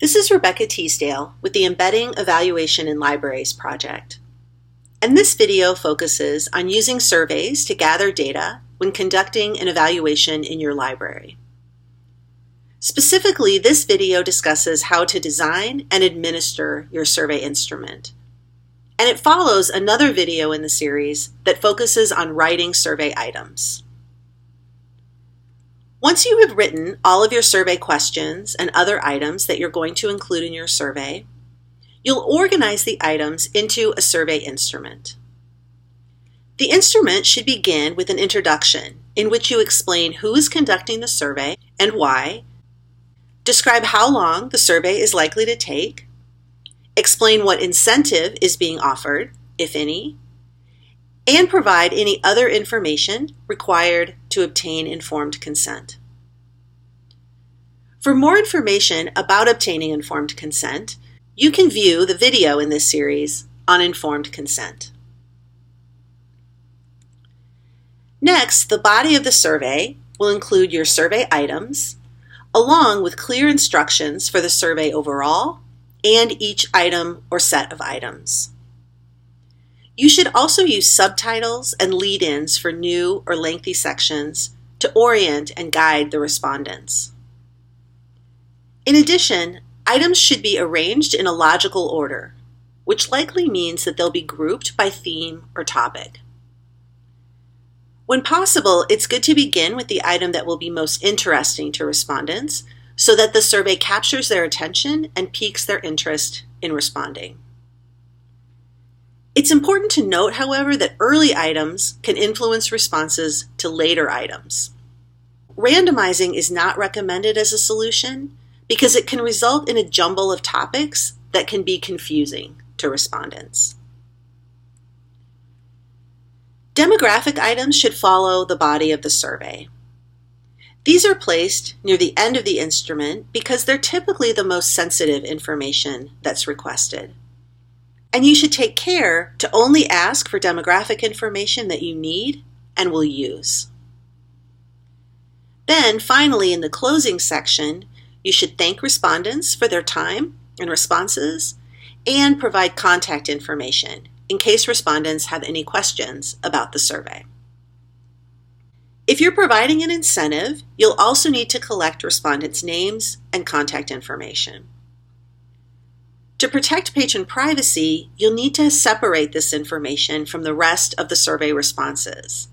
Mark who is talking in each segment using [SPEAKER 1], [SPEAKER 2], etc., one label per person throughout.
[SPEAKER 1] This is Rebecca Teasdale with the Embedding Evaluation in Libraries project. And this video focuses on using surveys to gather data when conducting an evaluation in your library. Specifically, this video discusses how to design and administer your survey instrument. And it follows another video in the series that focuses on writing survey items. Once you have written all of your survey questions and other items that you're going to include in your survey, you'll organize the items into a survey instrument. The instrument should begin with an introduction in which you explain who is conducting the survey and why, describe how long the survey is likely to take, explain what incentive is being offered, if any, and provide any other information required to obtain informed consent. For more information about obtaining informed consent, you can view the video in this series on informed consent. Next, the body of the survey will include your survey items, along with clear instructions for the survey overall and each item or set of items. You should also use subtitles and lead-ins for new or lengthy sections to orient and guide the respondents. In addition, items should be arranged in a logical order, which likely means that they'll be grouped by theme or topic. When possible, it's good to begin with the item that will be most interesting to respondents so that the survey captures their attention and piques their interest in responding. It's important to note, however, that early items can influence responses to later items. Randomizing is not recommended as a solution because it can result in a jumble of topics that can be confusing to respondents. Demographic items should follow the body of the survey. These are placed near the end of the instrument because they're typically the most sensitive information that's requested. And you should take care to only ask for demographic information that you need and will use. Then, finally, in the closing section, you should thank respondents for their time and responses and provide contact information in case respondents have any questions about the survey. If you're providing an incentive, you'll also need to collect respondents' names and contact information. To protect patron privacy, you'll need to separate this information from the rest of the survey responses.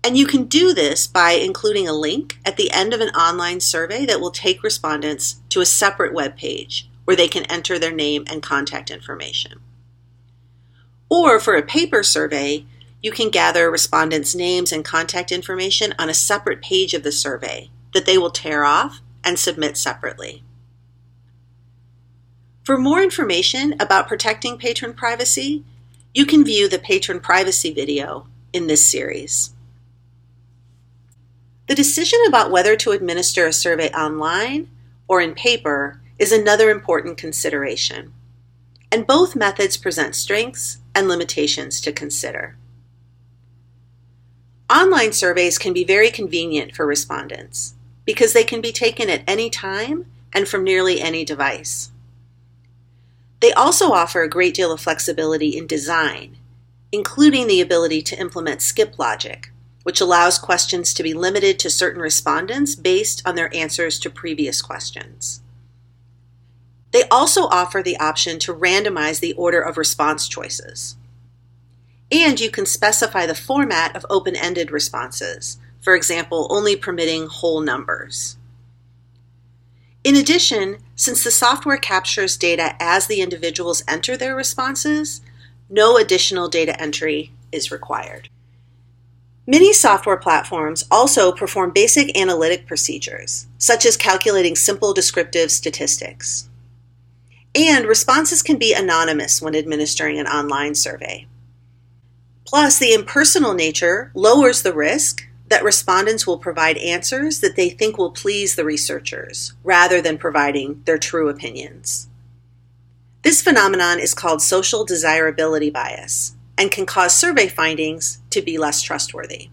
[SPEAKER 1] And you can do this by including a link at the end of an online survey that will take respondents to a separate web page where they can enter their name and contact information. Or for a paper survey, you can gather respondents' names and contact information on a separate page of the survey that they will tear off and submit separately. For more information about protecting patron privacy, you can view the patron privacy video in this series. The decision about whether to administer a survey online or in paper is another important consideration, and both methods present strengths and limitations to consider. Online surveys can be very convenient for respondents because they can be taken at any time and from nearly any device. They also offer a great deal of flexibility in design, including the ability to implement skip logic, which allows questions to be limited to certain respondents based on their answers to previous questions. They also offer the option to randomize the order of response choices. And you can specify the format of open-ended responses, for example, only permitting whole numbers. In addition, since the software captures data as the individuals enter their responses, no additional data entry is required. Many software platforms also perform basic analytic procedures, such as calculating simple descriptive statistics. And responses can be anonymous when administering an online survey. Plus, the impersonal nature lowers the risk that respondents will provide answers that they think will please the researchers, rather than providing their true opinions. This phenomenon is called social desirability bias and can cause survey findings to be less trustworthy.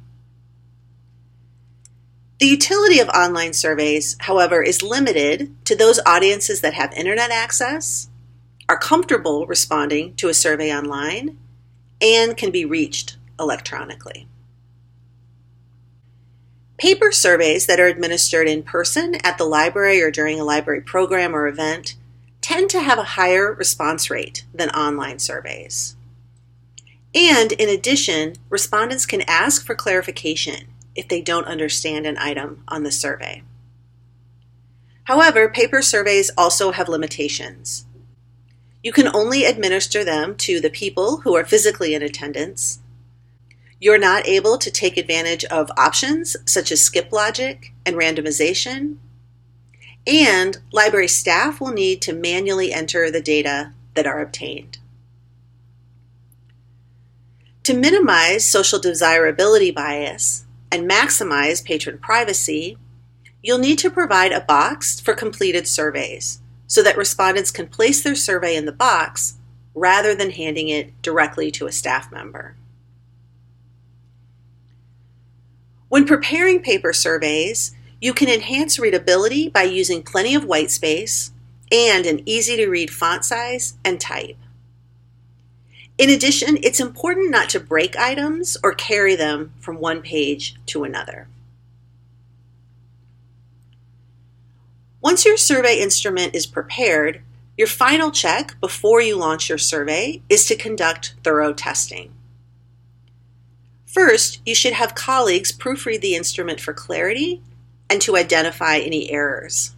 [SPEAKER 1] The utility of online surveys, however, is limited to those audiences that have internet access, are comfortable responding to a survey online, and can be reached electronically. Paper surveys that are administered in person at the library or during a library program or event tend to have a higher response rate than online surveys. And in addition, respondents can ask for clarification if they don't understand an item on the survey. However, paper surveys also have limitations. You can only administer them to the people who are physically in attendance. You're not able to take advantage of options such as skip logic and randomization. And library staff will need to manually enter the data that are obtained. To minimize social desirability bias and maximize patron privacy, you'll need to provide a box for completed surveys so that respondents can place their survey in the box rather than handing it directly to a staff member. When preparing paper surveys, you can enhance readability by using plenty of white space and an easy-to-read font size and type. In addition, it's important not to break items or carry them from one page to another. Once your survey instrument is prepared, your final check before you launch your survey is to conduct thorough testing. First, you should have colleagues proofread the instrument for clarity and to identify any errors.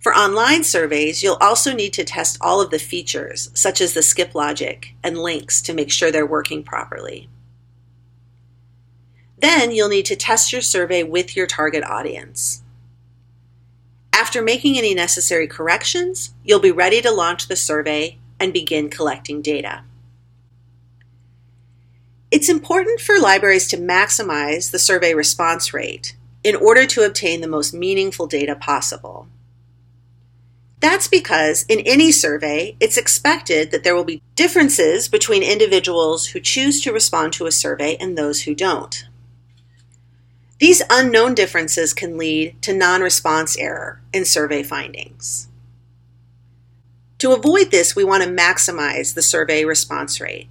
[SPEAKER 1] For online surveys, you'll also need to test all of the features, such as the skip logic and links, to make sure they're working properly. Then you'll need to test your survey with your target audience. After making any necessary corrections, you'll be ready to launch the survey and begin collecting data. It's important for libraries to maximize the survey response rate in order to obtain the most meaningful data possible. That's because in any survey, it's expected that there will be differences between individuals who choose to respond to a survey and those who don't. These unknown differences can lead to non-response error in survey findings. To avoid this, we want to maximize the survey response rate.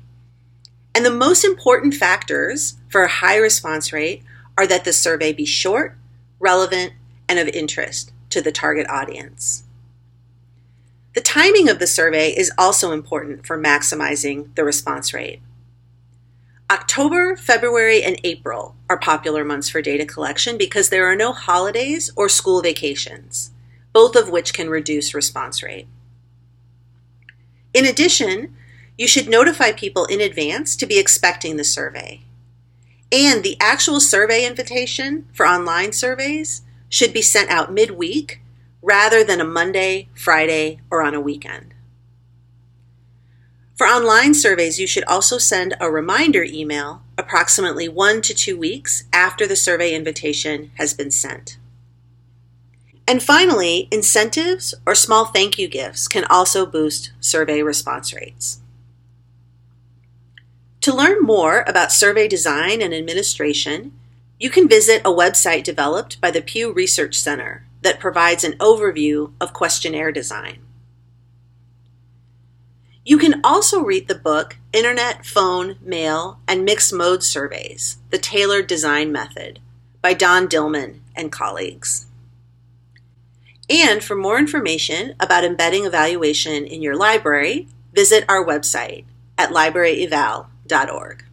[SPEAKER 1] And the most important factors for a high response rate are that the survey be short, relevant, and of interest to the target audience. The timing of the survey is also important for maximizing the response rate. October, February, and April are popular months for data collection because there are no holidays or school vacations, both of which can reduce response rate. In addition, you should notify people in advance to be expecting the survey. And the actual survey invitation for online surveys should be sent out midweek rather than a Monday, Friday, or on a weekend. For online surveys, you should also send a reminder email approximately 1 to 2 weeks after the survey invitation has been sent. And finally, incentives or small thank you gifts can also boost survey response rates. To learn more about survey design and administration, you can visit a website developed by the Pew Research Center that provides an overview of questionnaire design. You can also read the book Internet, Phone, Mail, and Mixed Mode Surveys, The Tailored Design Method by Don Dillman and colleagues. And for more information about embedding evaluation in your library, visit our website at libraryeval.org.